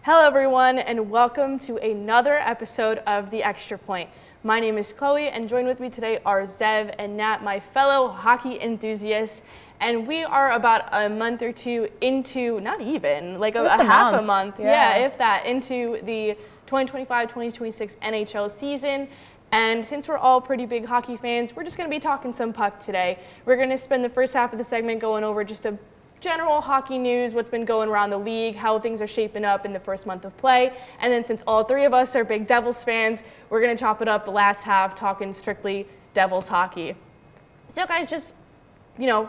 Hello everyone and welcome to another episode of The Extra Point. My name is Chloe and joined with me today are Zev and Nat, my fellow hockey enthusiasts. And we are about a month or two into, not even, like a half a month, if that, into the 2025-2026 NHL season. And since we're all pretty big hockey fans, we're just going to be talking some puck today. We're going to spend the first half of the segment going over just a general hockey news, what's been going around the league, how things are shaping up in the first month of play. And then since all three of us are big Devils fans, we're going to chop it up the last half talking strictly Devils hockey. So guys, just,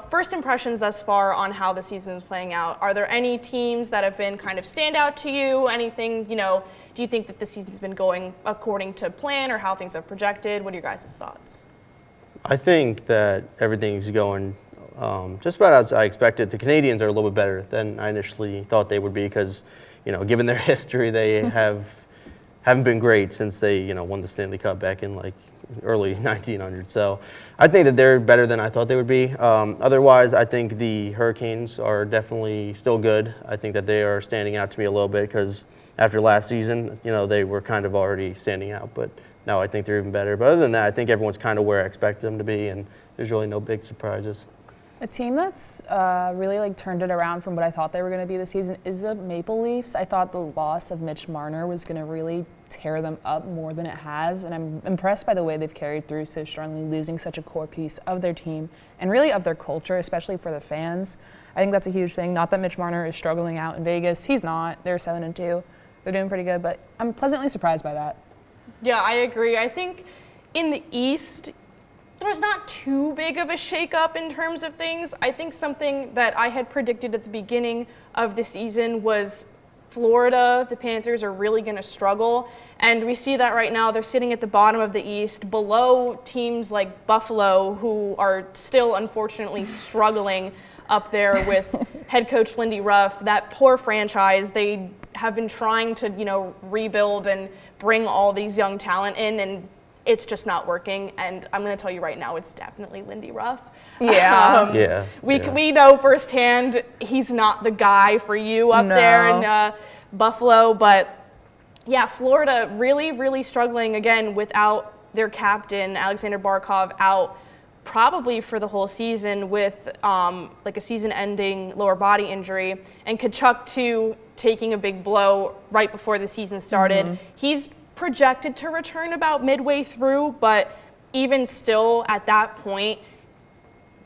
first impressions thus far on how the season is playing out. Are there any teams that have been kind of stand out to you? Anything, do you think that the season's been going according to plan or how things are projected? What are your guys' thoughts? I think that everything's going just about as I expected. The Canadians are a little bit better than I initially thought they would be because, given their history, they haven't been great since they, won the Stanley Cup back in like early 1900s. So I think that they're better than I thought they would be. Otherwise, I think the Hurricanes are definitely still good. I think that they are standing out to me a little bit because after last season, they were kind of already standing out, but now I think they're even better. But other than that, I think everyone's kind of where I expected them to be, and there's really no big surprises. A team that's really turned it around from what I thought they were going to be this season is the Maple Leafs. I thought the loss of Mitch Marner was going to really tear them up more than it has, and I'm impressed by the way they've carried through so strongly, losing such a core piece of their team and really of their culture, especially for the fans. I think that's a huge thing. Not that Mitch Marner is struggling out in Vegas. He's not. They're 7-2. They're doing pretty good, but I'm pleasantly surprised by that. Yeah, I agree. I think in the East, there's not too big of a shakeup in terms of things. I think something that I had predicted at the beginning of the season was Florida, the Panthers are really going to struggle. And we see that right now. They're sitting at the bottom of the East, below teams like Buffalo, who are still unfortunately struggling up there with head coach Lindy Ruff. That poor franchise, they have been trying to, rebuild and bring all these young talent in, and it's just not working. And I'm going to tell you right now, it's definitely Lindy Ruff. Yeah. We know firsthand he's not the guy for you up there in Buffalo. But yeah, Florida really, really struggling again without their captain, Alexander Barkov, out probably for the whole season with a season-ending lower body injury, and Tkachuk too taking a big blow right before the season started. Mm-hmm. He's projected to return about midway through, but even still at that point,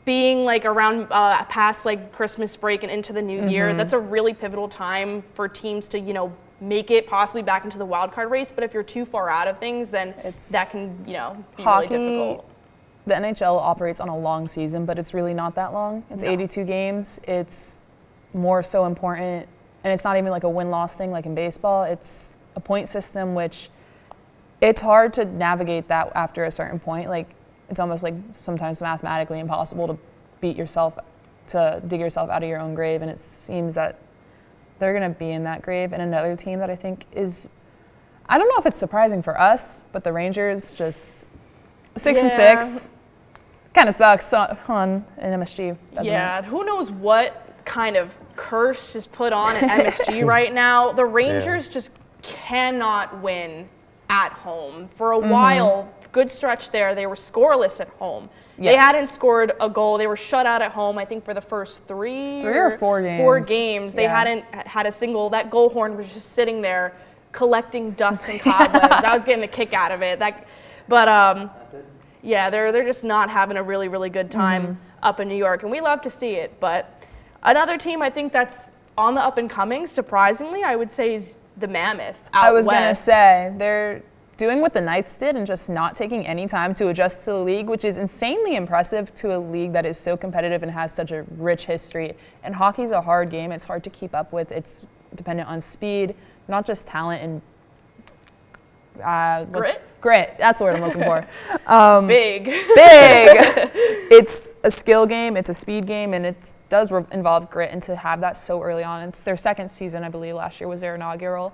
being around past Christmas break and into the new year, that's a really pivotal time for teams to make it possibly back into the wild card race. But if you're too far out of things, then that can be hockey, really difficult. The NHL operates on a long season, but it's really not that long. It's 82 games. It's more so important, and it's not even a win-loss thing like in baseball. It's a point system, which it's hard to navigate that after a certain point. It's almost sometimes mathematically impossible to dig yourself out of your own grave, and it seems that they're going to be in that grave. And another team that I think is, I don't know if it's surprising for us, but the Rangers just 6-6. Kind of sucks on an MSG, doesn't it? Who knows what kind of curse is put on at MSG right now. The Rangers just cannot win at home. For a while, good stretch there, they were scoreless at home. Yes. They hadn't scored a goal. They were shut out at home, I think, for the first three or four games. They hadn't had a single. That goal horn was just sitting there collecting dust and cobwebs. I was getting a kick out of it. They're just not having a really, really good time up in New York, and we love to see it. But another team I think that's on the up and coming, surprisingly, I would say is the Mammoth out I was west. Going to say, they're doing what the Knights did and just not taking any time to adjust to the league, which is insanely impressive to a league that is so competitive and has such a rich history. And hockey's a hard game. It's hard to keep up with. It's dependent on speed, not just talent and Grit, that's the word I'm looking for. Big. It's a skill game, it's a speed game, and it does involve grit. And to have that so early on, it's their second season, I believe. Last year was their inaugural.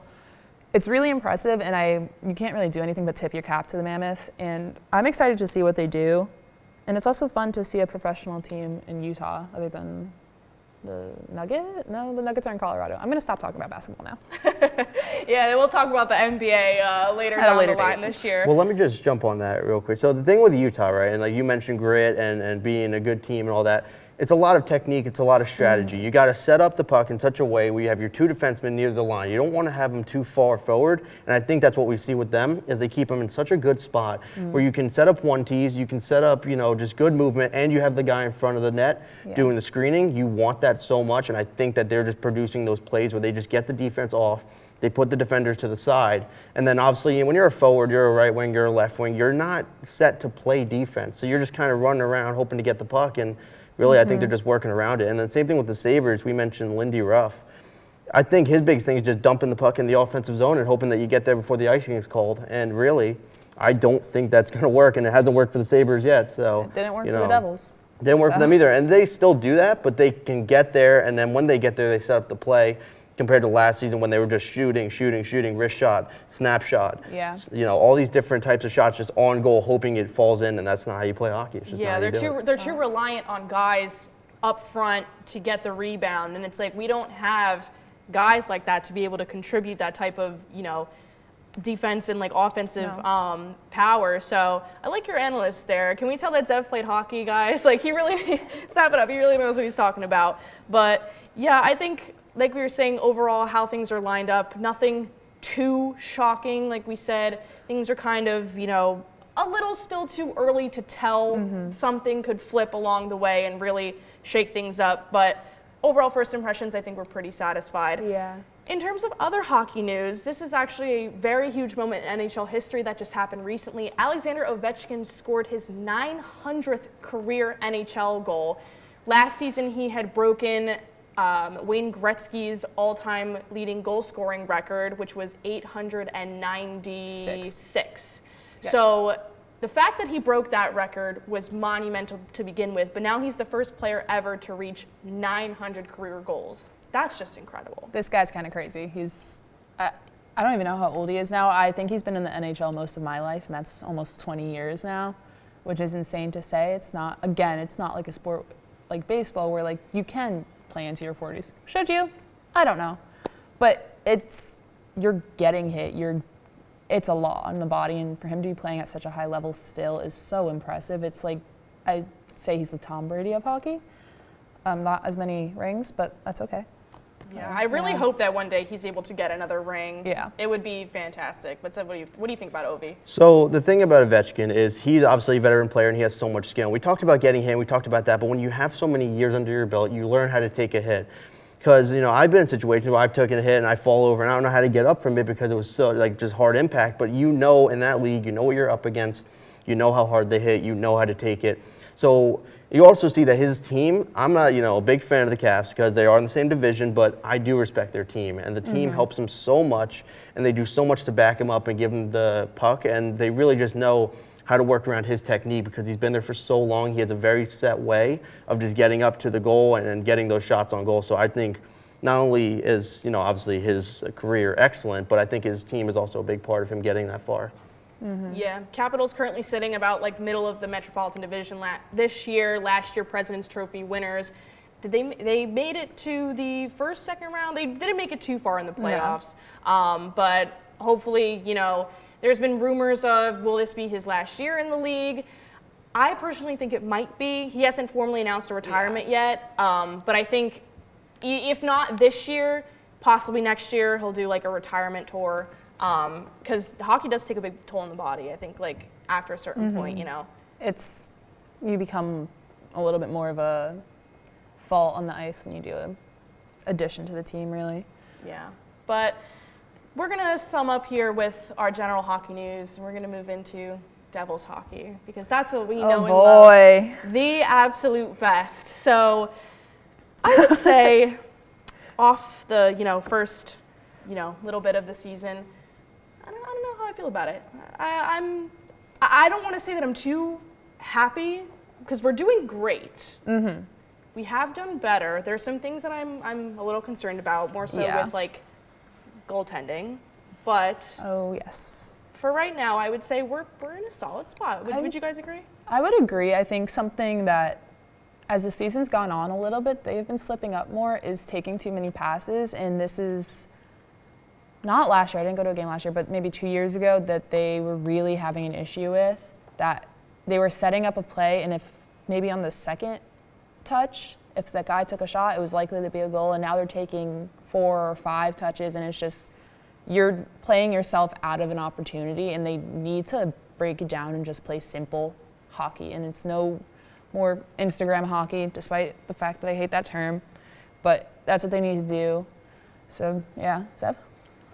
It's really impressive, and you can't really do anything but tip your cap to the Mammoth. And I'm excited to see what they do. And it's also fun to see a professional team in Utah, other than the Nugget? No, the Nuggets are in Colorado. I'm going to stop talking about basketball now. Yeah, we'll talk about the NBA later At a down later the line date. this year. Well, let me just jump on that real quick. So the thing with Utah, right, and like you mentioned grit and being a good team and all that, it's a lot of technique, it's a lot of strategy. You got to set up the puck in such a way where you have your two defensemen near the line. You don't want to have them too far forward, and I think that's what we see with them is they keep them in such a good spot where you can set up one tees, you can set up, just good movement, and you have the guy in front of the net doing the screening. You want that so much, and I think that they're just producing those plays where they just get the defense off, they put the defenders to the side, and then obviously when you're a forward, you're a right wing, you're a left wing, you're not set to play defense, so you're just kind of running around hoping to get the puck, and really, I think they're just working around it. And then same thing with the Sabres. We mentioned Lindy Ruff. I think his biggest thing is just dumping the puck in the offensive zone and hoping that you get there before the icing is called. And really, I don't think that's going to work, and it hasn't worked for the Sabres yet. So It didn't work for the Devils. Didn't work for them either. And they still do that, but they can get there, and then when they get there, they set up the play compared to last season when they were just shooting, wrist shot, snapshot. Yeah. All these different types of shots just on goal, hoping it falls in, and that's not how you play hockey. It's just not how they're you do it. they're too reliant on guys up front to get the rebound, and it's like we don't have guys like that to be able to contribute that type of defense and like offensive power. So I like your analyst there. Can we tell that Zev played hockey, guys? Like he really snap it up. He really knows what he's talking about. But yeah, I think like we were saying overall how things are lined up, nothing too shocking. Like we said, things are kind of a little still too early to tell. Something could flip along the way and really shake things up. But overall first impressions, I think we're pretty satisfied. Yeah. In terms of other hockey news, this is actually a very huge moment in NHL history that just happened recently. Alexander Ovechkin scored his 900th career NHL goal. Last season, he had broken Wayne Gretzky's all-time leading goal-scoring record, which was 896. Yeah. So the fact that he broke that record was monumental to begin with, but now he's the first player ever to reach 900 career goals. That's just incredible. This guy's kind of crazy. I don't even know how old he is now. I think he's been in the NHL most of my life, and that's almost 20 years now, which is insane to say. It's not like a sport like baseball where like you can play into your 40s. Should you? I don't know. But you're getting hit. It's a lot on the body, and for him to be playing at such a high level still is so impressive. It's like, I'd say he's the Tom Brady of hockey. Not as many rings, but that's okay. Yeah, I really hope that one day he's able to get another ring. Yeah. It would be fantastic. But Seb, what do you think about Ovi? So the thing about Ovechkin is he's obviously a veteran player and he has so much skill. We talked about getting hit, we talked about that, but when you have so many years under your belt, you learn how to take a hit. Because, I've been in situations where I've taken a hit and I fall over and I don't know how to get up from it because it was so, just hard impact. But in that league, you know what you're up against. You know how hard they hit. You know how to take it. So you also see that his team, I'm not, a big fan of the Caps because they are in the same division, but I do respect their team. And the team helps them so much, and they do so much to back him up and give him the puck. And they really just know how to work around his technique because he's been there for so long. He has a very set way of just getting up to the goal and getting those shots on goal. So I think not only is, obviously his career excellent, but I think his team is also a big part of him getting that far. Yeah, Capitals currently sitting about middle of the Metropolitan Division this year. Last year, President's Trophy winners. They made it to the second round. They didn't make it too far in the playoffs, but hopefully, there's been rumors of will this be his last year in the league. I personally think it might be. He hasn't formally announced a retirement yet, but I think if not this year, possibly next year, he'll do a retirement tour. Because hockey does take a big toll on the body. I think after a certain point, you become a little bit more of a fault on the ice than you do an addition to the team, really. Yeah, but we're gonna sum up here with our general hockey news, and we're gonna move into Devils hockey because that's what we know and love. The absolute best. So I would say off the first little bit of the season. I don't know how I feel about it. I don't want to say that I'm too happy because we're doing great. We have done better. There's some things that I'm a little concerned about, more so with goaltending. But oh yes, for right now, I would say we're in a solid spot. Would you guys agree? I would agree. I think something that as the season's gone on a little bit, they've been slipping up more, is taking too many passes. And this is not last year, I didn't go to a game last year, but maybe 2 years ago that they were really having an issue with, that they were setting up a play, and if maybe on the second touch, if that guy took a shot, it was likely to be a goal, and now they're taking 4 or 5 touches, and it's just, you're playing yourself out of an opportunity, and they need to break it down and just play simple hockey. And it's no more Instagram hockey, despite the fact that I hate that term, but that's what they need to do. So, yeah, Zev?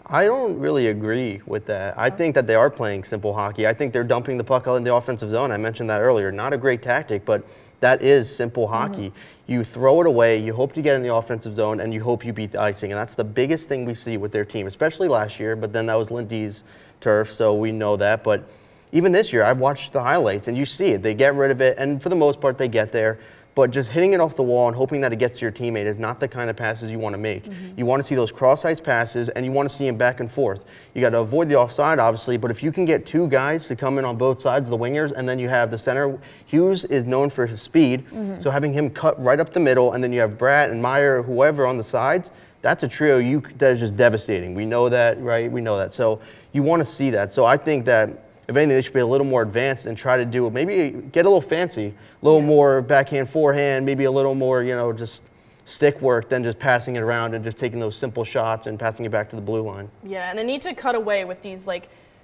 I don't really agree with that. I think that they are playing simple hockey. I think they're dumping the puck out in the offensive zone. I mentioned that earlier. Not a great tactic, but that is simple hockey. You throw it away, you hope to get in the offensive zone, and you hope you beat the icing. And that's the biggest thing we see with their team, especially last year, but then that was Lindy's turf, so we know that. But even this year, I've watched the highlights, and you see it. They get rid of it, and for the most part, they get there. But just hitting it off the wall and hoping that it gets to your teammate is not the kind of passes you want to make. You want to see those cross-ice passes, and you want to see them back and forth. You got to avoid the offside, obviously, but if you can get 2 guys to come in on both sides of the wingers, and then you have the center. Hughes is known for his speed, so having him cut right up the middle, and then you have Bratt and Meyer, whoever on the sides, that's a trio that is just devastating. We know that, right? We know that. So you want to see that. So I think that if anything, they should be a little more advanced and try to do it. Maybe get a little fancy, a little more backhand, forehand, maybe a little more, just stick work than just passing it around and just taking those simple shots and passing it back to the blue line. Yeah, and they need to cut away with these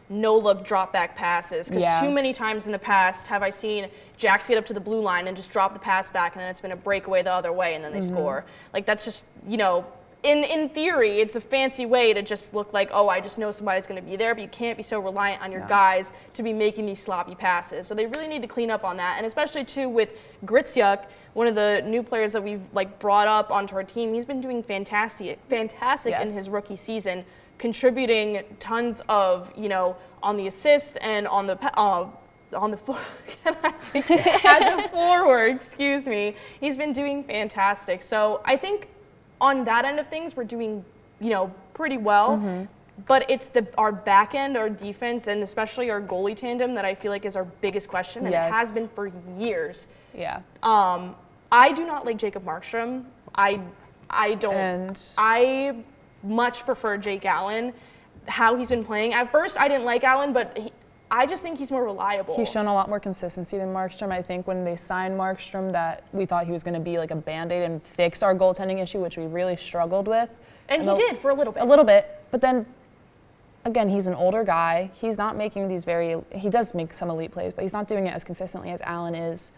no-look drop-back passes, because too many times in the past have I seen Jacks get up to the blue line and just drop the pass back, and then it's been a breakaway the other way, and then they score. That's just, in theory, it's a fancy way to just look like, oh, I just know somebody's going to be there, but you can't be so reliant on your guys to be making these sloppy passes. So they really need to clean up on that, and especially, too, with Gritsiuk, one of the new players that we've brought up onto our team. He's been doing fantastic in his rookie season, contributing tons of, on the assist and on the as a forward, excuse me. He's been doing fantastic. So I think on that end of things, we're doing, pretty well. But it's our back end, our defense, and especially our goalie tandem that I feel like is our biggest question, and it has been for years. Yeah. I do not like Jacob Markstrom. I don't. And I much prefer Jake Allen, how he's been playing. At first, I didn't like Allen, but I just think he's more reliable. He's shown a lot more consistency than Markstrom. I think when they signed Markstrom, that we thought he was going to be like a Band-Aid and fix our goaltending issue, which we really struggled with. And he did for a little bit. A little bit, but then again, he's an older guy. He's not making he does make some elite plays, but he's not doing it as consistently as Allen is.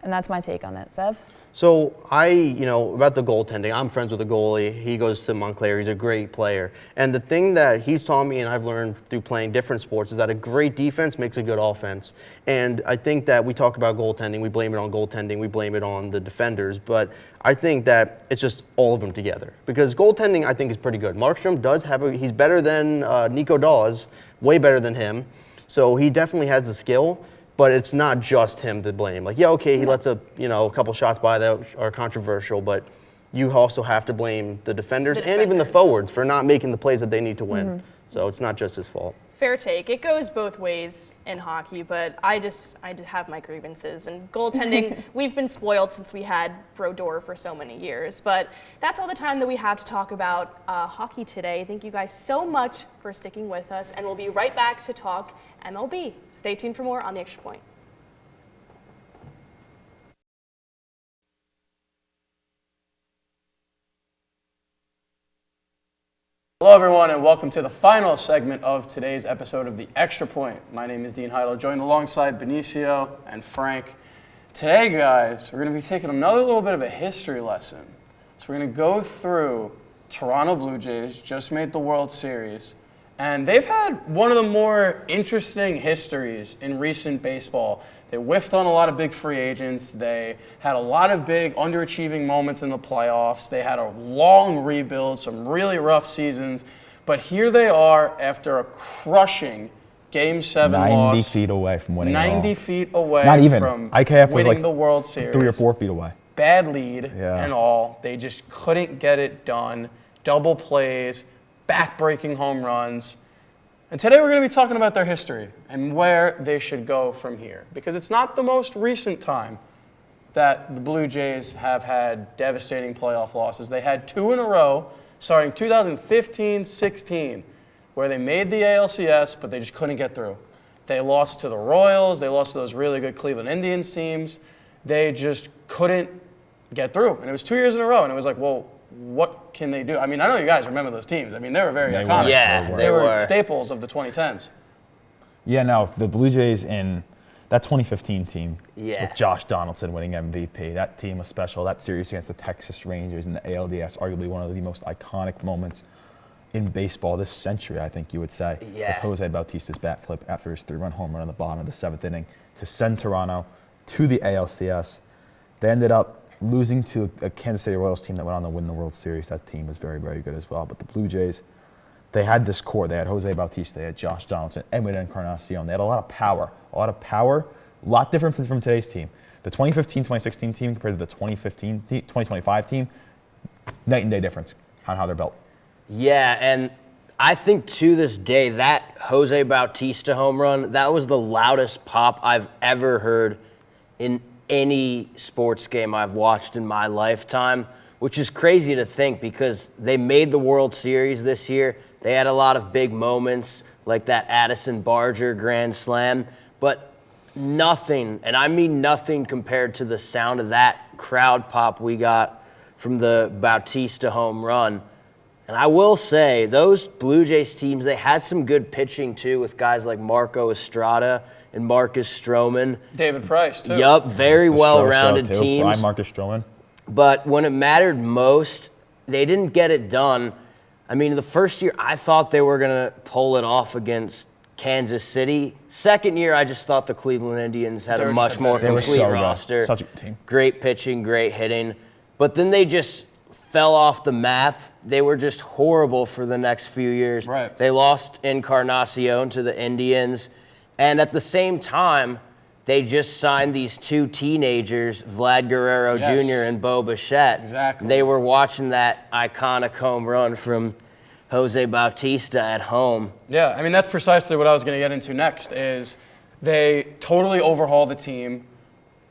And that's my take on that. Zev? So about the goaltending, I'm friends with a goalie. He goes to Montclair. He's a great player. And the thing that he's taught me, and I've learned through playing different sports, is that a great defense makes a good offense. And I think that we talk about goaltending. We blame it on goaltending. We blame it on the defenders. But I think that it's just all of them together. Because goaltending, I think, is pretty good. Markstrom does he's better than Nico Dawes, way better than him. So he definitely has the skill. But it's not just him to blame. He lets a couple shots by that are controversial, but you also have to blame the defenders and even the forwards for not making the plays that they need to win. So it's not just his fault. Fair take. It goes both ways in hockey, but I just have my grievances. And goaltending, we've been spoiled since we had Brodeur for so many years. But that's all the time that we have to talk about hockey today. Thank you guys so much for sticking with us, and we'll be right back to talk MLB. Stay tuned for more on The Extra Point. Hello everyone, and welcome to the final segment of today's episode of The Extra Point. My name is Dean Heidel, joined alongside Benicio and Frank. Today, guys, we're going to be taking another little bit of a history lesson. So we're going to go through Toronto Blue Jays, just made the World Series, and they've had one of the more interesting histories in recent baseball. They whiffed on a lot of big free agents. They had a lot of big underachieving moments in the playoffs. They had a long rebuild, some really rough seasons. But here they are after a crushing Game 7 loss. 90 feet away from winning 90 feet away Not even. from IKF was winning like the World Series. 3 or 4 feet away. Bad lead Yeah. and all. They just couldn't get it done. Double plays, back-breaking home runs. And today we're going to be talking about their history and where they should go from here. Because it's not the most recent time that the Blue Jays have had devastating playoff losses. They had 2 in a row starting 2015-16 where they made the ALCS, but they just couldn't get through. They lost to the Royals. They lost to those really good Cleveland Indians teams. They just couldn't get through. And it was 2 years in a row. And it was like, well, what can they do? I mean, I know you guys remember those teams. I mean, they were very iconic. Yeah, they were staples of the 2010s. Yeah, no, the Blue Jays in that 2015 team Yeah. with Josh Donaldson winning MVP, that team was special. That series against the Texas Rangers in the ALDS, arguably one of the most iconic moments in baseball this century, I think you would say. Yeah. With Jose Bautista's bat flip after his 3-run home run in the bottom of the 7th inning to send Toronto to the ALCS. They ended up losing to a Kansas City Royals team that went on to win the World Series. That team was very, very good as well. But the Blue Jays, they had this core. They had Jose Bautista, they had Josh Donaldson, Edwin Encarnacion. They had a lot of power, a lot different from today's team. The 2015-2016 team compared to the 2025 team, night and day difference on how they're built. Yeah, and I think to this day, that Jose Bautista home run, that was the loudest pop I've ever heard in any sports game I've watched in my lifetime, which is crazy to think because they made the World Series this year. They had a lot of big moments like that Addison Barger grand slam, but nothing, and I mean nothing compared to the sound of that crowd pop we got from the Bautista home run. And I will say, those Blue Jays teams, they had some good pitching too with guys like Marco Estrada and Marcus Stroman. David Price, too. Yup, very well-rounded teams. Prime Marcus Stroman. But when it mattered most, they didn't get it done. I mean, the first year, I thought they were going to pull it off against Kansas City. Second year, I just thought the Cleveland Indians had a much more They were complete so roster. good. Such a good team. Great pitching, great hitting. But then they just fell off the map. They were just horrible for the next few years. Right. They lost Encarnacion to the Indians. And at the same time, they just signed these 2 teenagers, Vlad Guerrero Yes. Jr. and Bo Bichette. Exactly. They were watching that iconic home run from Jose Bautista at home. Yeah, I mean, that's precisely what I was going to get into next is they totally overhaul the team.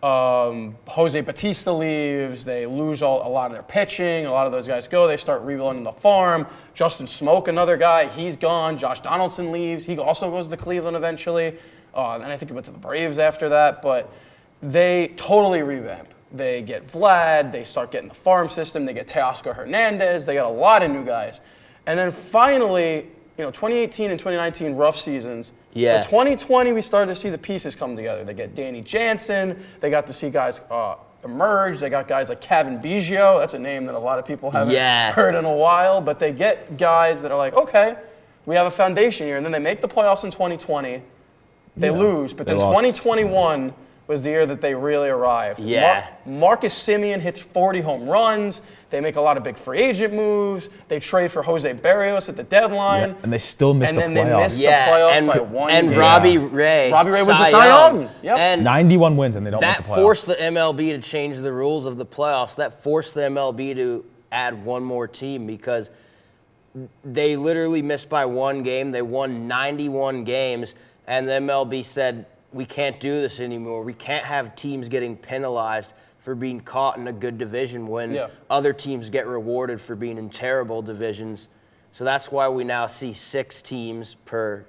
Jose Bautista leaves. They lose a lot of their pitching. A lot of those guys go. They start rebuilding the farm. Justin Smoke, another guy, he's gone. Josh Donaldson leaves. He also goes to Cleveland eventually. And I think he went to the Braves after that. But they totally revamp. They get Vlad. They start getting the farm system. They get Teoscar Hernandez. They got a lot of new guys. And then finally, 2018 and 2019, rough seasons. Yeah. But 2020, we started to see the pieces come together. They get Danny Jansen. They got to see guys emerge. They got guys like Kevin Biggio. That's a name that a lot of people haven't heard in a while. But they get guys that are like, okay, we have a foundation here. And then they make the playoffs in 2020. They lose. But then 2021 was the year that they really arrived. Yeah. Marcus Semien hits 40 home runs. They make a lot of big free agent moves. They trade for Jose Barrios at the deadline. Yeah, and they still missed the playoffs. And then they missed the playoffs by one game. And Robbie Ray. Robbie Ray was the Cy Young. Yep. And 91 wins and they don't make the that playoffs. forced the MLB to change the rules of the playoffs. That forced the MLB to add one more team because they literally missed by one game. They won 91 games, and the MLB said, we can't do this anymore. We can't have teams getting penalized for being caught in a good division when other teams get rewarded for being in terrible divisions. So that's why we now see 6 teams per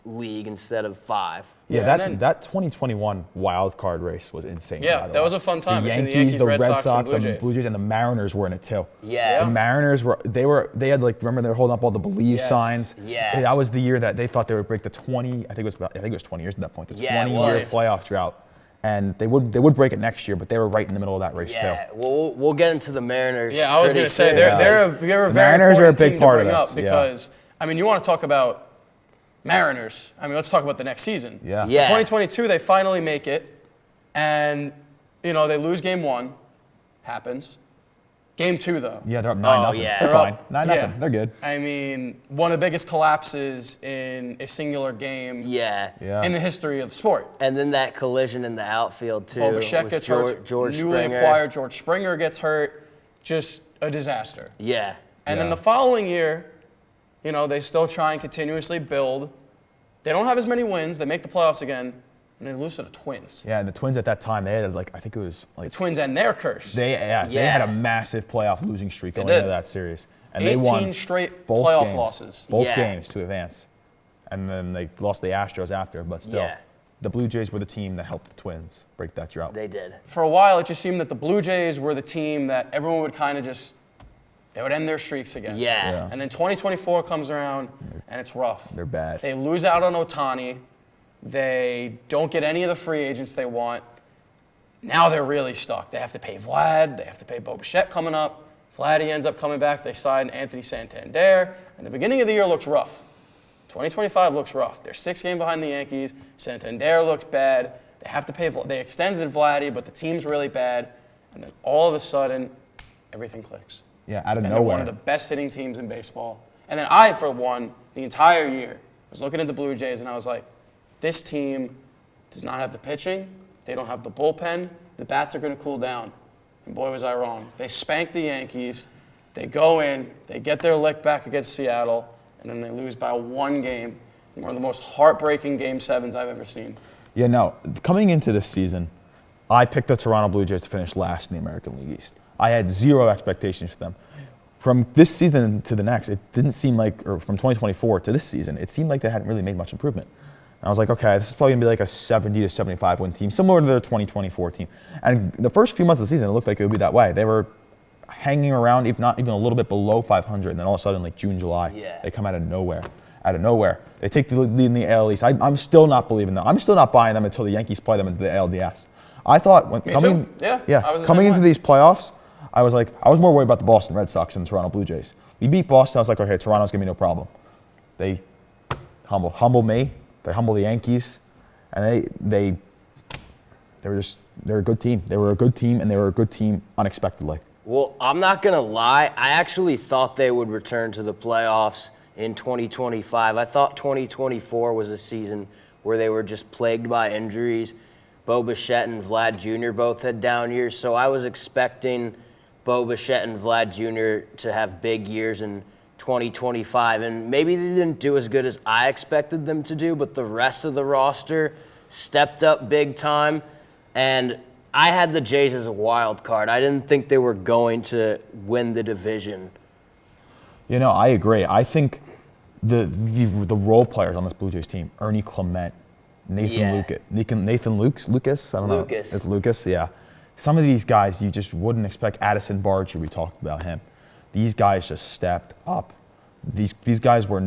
league instead of 5. Yeah, that 2021 wild card race was insane. Yeah, that was a fun time The between Yankees, the Red Yankees, Sox, and the Blue Jays. Blue Jays, and the Mariners were in it too. Yeah. The Mariners they had remember they were holding up all the Believe signs. Yeah. That was the year that they thought they would break the 20. I think it was 20 years at that point. The Yeah, it 20-year was. playoff drought, and they would break it next year, but they were right in the middle of that race Yeah, too. we'll get into the Mariners. Yeah, I was going to say, soon. they're a very Mariners are a important big team part to of bring this, up because, I mean, you want to talk about Mariners. I mean, let's talk about the next season. Yeah. So Yeah. 2022, they finally make it, and, they lose game 1. Happens. Game 2, though. Yeah, they're up 9-0. yeah. They're They're fine. up- 9-0. yeah. They're good. I mean, one of the biggest collapses in a singular game Yeah. in the history of the sport. And then that collision in the outfield, too. Bo Bichette with gets George, hurt. George Newly Springer. acquired George Springer gets hurt. Just a disaster. Yeah. And then Yeah. the following year, they still try and continuously build. They don't have as many wins. They make the playoffs again. and they lose to the Twins. Yeah, and the Twins at that time, they had I think it was The Twins and their curse. they had a massive playoff losing streak going did. into that series. And 18 they won straight both playoff games, losses. Both Yeah. games to advance. And then they lost the Astros after, but still. Yeah. The Blue Jays were the team that helped the Twins break that drought. They did. For a while, it just seemed that the Blue Jays were the team that everyone would kind of they would end their streaks against. Yeah. And then 2024 comes around, and it's rough. They're bad. They lose out on Ohtani. They don't get any of the free agents they want. Now they're really stuck. They have to pay Vlad. They have to pay Bo Bichette coming up. Vladdy ends up coming back. They sign Anthony Santander. And the beginning of the year looks rough. 2025 looks rough. They're 6 games behind the Yankees. Santander looks bad. They have to pay. They extended Vladdy, but the team's really bad. And then all of a sudden, everything clicks. Yeah, out of And they're one nowhere. of the best hitting teams in baseball. And then I, for one, the entire year, was looking at the Blue Jays and I was like, this team does not have the pitching. They don't have the bullpen. The bats are going to cool down. And boy, was I wrong. They spanked the Yankees. They go in. They get their lick back against Seattle. And then they lose by 1 game. One of the most heartbreaking Game 7s I've ever seen. Yeah, no. Coming into this season, I picked the Toronto Blue Jays to finish last in the American League East. I had 0 expectations for them. From this season to the next, it didn't seem like, or from 2024 to this season, it seemed like they hadn't really made much improvement. And I was like, okay, this is probably going to be like a 70 to 75 win team, similar to their 2024 team. And the first few months of the season, it looked like it would be that way. They were hanging around, if not even a little bit below 500, and then all of a sudden, like June, July, they come out of nowhere. Out of nowhere. They take the lead in the AL East. I'm still not believing them. I'm still not buying them until the Yankees play them into the ALDS. I thought when coming into these playoffs, I was more worried about the Boston Red Sox than the Toronto Blue Jays. We beat Boston. I was like, okay, Toronto's gonna be no problem. They humble me. They humble the Yankees, and they're a good team. They were a good team, and they were a good team unexpectedly. Well, I'm not going to lie. I actually thought they would return to the playoffs in 2025. I thought 2024 was a season where they were just plagued by injuries. Bo Bichette and Vlad Jr. both had down years, so I was expecting Bo Bichette and Vlad Jr. to have big years in 2025, and maybe they didn't do as good as I expected them to do, but the rest of the roster stepped up big time, and I had the Jays as a wild card. I didn't think they were going to win the division. You know, I agree. I think the role players on this Blue Jays team, Ernie Clement, Nathan Lucas, I don't know. Lucas. It's Lucas, yeah. Some of these guys you just wouldn't expect. Addison Barger, we talked about him. These guys just stepped up. These guys were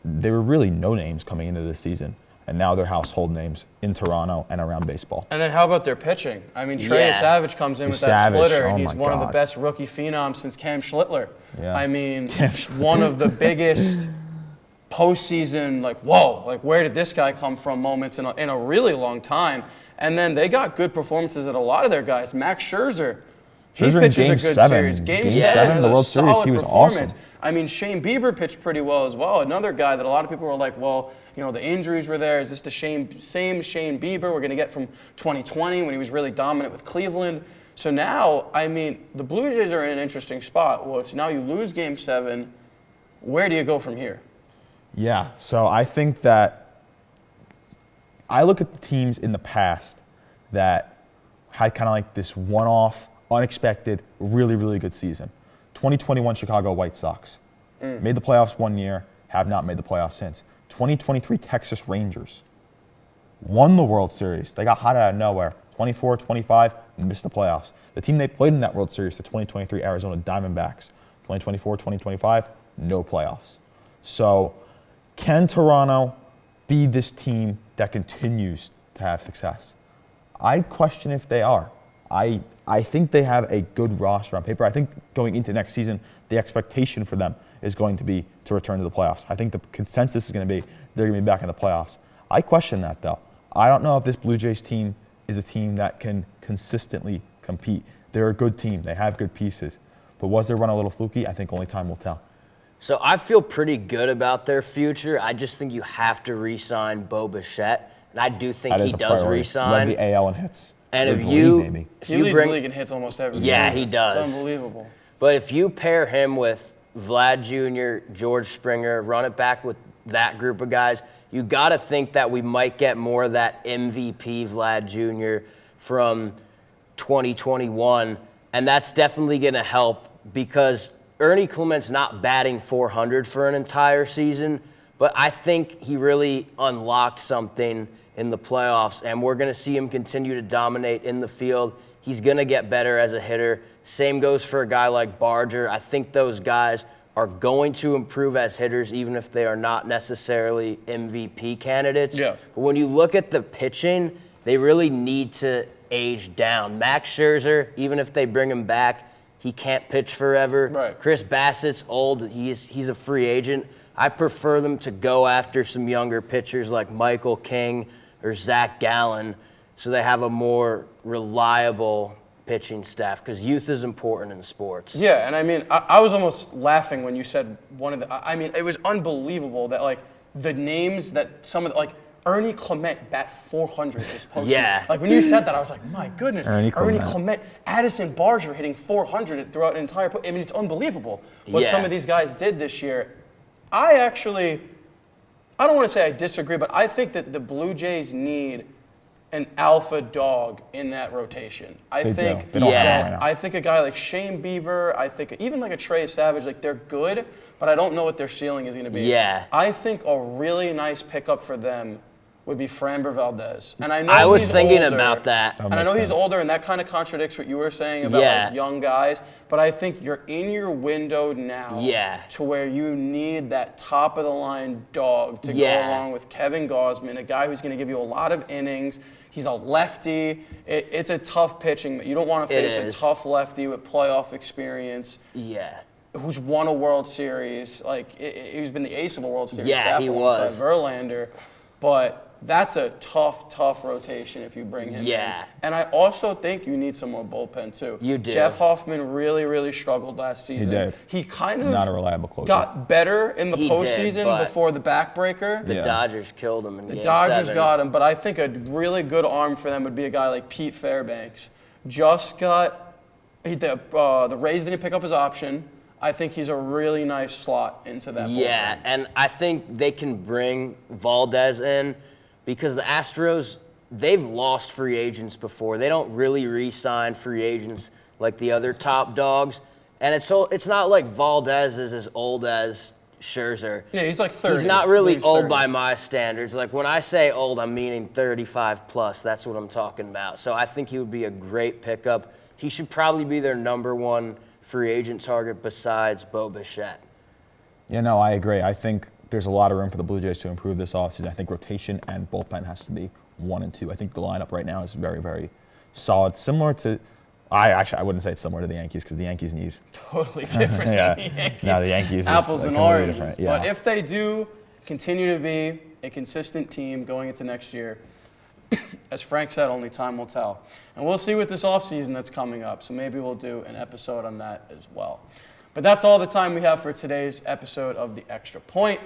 they were really no names coming into this season. And now they're household names in Toronto and around baseball. And then how about their pitching? I mean, Trey Savage comes in with that splitter, and he's one of the best rookie phenoms since Cam Schlittler. Yeah. I mean, one of the biggest postseason, where did this guy come from moments in a really long time. And then they got good performances at a lot of their guys. Max Scherzer, he pitches a good series. Game 7 the World was a solid Series, he was performance. awesome. I mean, Shane Bieber pitched pretty well as well. Another guy that a lot of people were like, well, you know, the injuries were there. Is this the same Shane Bieber we're going to get from 2020 when he was really dominant with Cleveland? So now, I mean, the Blue Jays are in an interesting spot. Well, it's now you lose Game 7. Where do you go from here? Yeah, so I think that I look at the teams in the past that had kind of like this one-off, unexpected, really, really good season. 2021 Chicago White Sox. Made the playoffs one year, have not made the playoffs since. 2023 Texas Rangers. Won the World Series. They got hot out of nowhere. 24, 25, missed the playoffs. The team they played in that World Series, the 2023 Arizona Diamondbacks. 2024, 2025, no playoffs. So can Toronto be this team that continues to have success? I question if they are. I think they have a good roster on paper. I think going into next season, the expectation for them is going to be to return to the playoffs. I think the consensus is going to be they're going to be back in the playoffs. I question that, though. I don't know if this Blue Jays team is a team that can consistently compete. They're a good team. They have good pieces. But was their run a little fluky? I think only time will tell. So I feel pretty good about their future. I just think you have to re-sign Bo Bichette, and I do think he does re-sign. Led the AL in hits. And if He you leads the league in hits almost every Yeah, season. he does. It's unbelievable. But if you pair him with Vlad Jr., George Springer, run it back with that group of guys. You got to think that we might get more of that MVP Vlad Jr. from 2021, and that's definitely going to help because Ernie Clement's not batting .400 for an entire season, but I think he really unlocked something in the playoffs, and we're going to see him continue to dominate in the field. He's going to get better as a hitter. Same goes for a guy like Barger. I think those guys are going to improve as hitters, even if they are not necessarily MVP candidates. Yeah. But when you look at the pitching, they really need to age down. Max Scherzer, even if they bring him back, he can't pitch forever. Right. Chris Bassett's old. He's a free agent. I prefer them to go after some younger pitchers like Michael King or Zach Gallen so they have a more reliable pitching staff because youth is important in sports. Yeah, and I mean, I was almost laughing when you said one of the. I mean, it was unbelievable that like the names that some of the, like Ernie Clement bat .400 this postseason. Yeah. Like when you said that, I was like, my goodness, Ernie Clement. Clement, Addison Barger hitting .400 throughout an entire. I mean, it's unbelievable what Yeah. some of these guys did this year. I don't want to say I disagree, but I think that the Blue Jays need an alpha dog in that rotation. I They think do. They don't have one one right now. I think a guy like Shane Bieber, I think even like a Trey Savage, like they're good, but I don't know what their ceiling is going to be. Yeah. I think a really nice pickup for them would be Framber Valdez. And I know I was he's thinking older, about that. And I know he's older, and that kind of contradicts what you were saying about Yeah. like young guys. But I think you're in your window now Yeah. to where you need that top of the line dog to Yeah. go along with Kevin Gausman, a guy who's going to give you a lot of innings. He's a lefty. It's a tough pitching, but you don't want to It face a is. tough lefty with playoff experience Yeah. who's won a World Series. Like, he's been the ace of a World Series Yeah, staff he alongside was. Verlander. But that's a tough rotation if you bring him Yeah. in. And I also think you need some more bullpen, too. You do. Jeff Hoffman really struggled last season. did. He kind of Not a reliable closer. got better in the He did, postseason but before the backbreaker. The Yeah. Dodgers killed him in The Game Dodgers 7. got him, but I think a really good arm for them would be a guy like Pete Fairbanks. The Rays didn't pick up his option. I think he's a really nice slot into that Yeah, bullpen. and I think they can bring Valdez in because the Astros, they've lost free agents before. They don't really re-sign free agents like the other top dogs. And it's not like Valdez is as old as Scherzer. Yeah, he's like 30. He's not really He's old 30. by my standards. Like when I say old, I'm meaning 35 plus. That's what I'm talking about. So I think he would be a great pickup. He should probably be their number one free agent target besides Bo Bichette. Yeah, no, I agree. I think there's a lot of room for the Blue Jays to improve this offseason. I think rotation and bullpen has to be 1 and 2. I think the lineup right now is very solid. Similar to, I wouldn't say it's similar to the Yankees because the Yankees need. Totally different Yeah. than the Yankees. No, the Yankees is Apples and completely oranges. different, yeah. But if they do continue to be a consistent team going into next year, as Frank said, only time will tell. And we'll see with this offseason that's coming up. So maybe we'll do an episode on that as well. But that's all the time we have for today's episode of The Extra Point.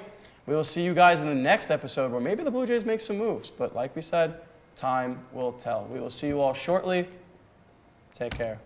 We will see you guys in the next episode where maybe the Blue Jays make some moves. But like we said, time will tell. We will see you all shortly. Take care.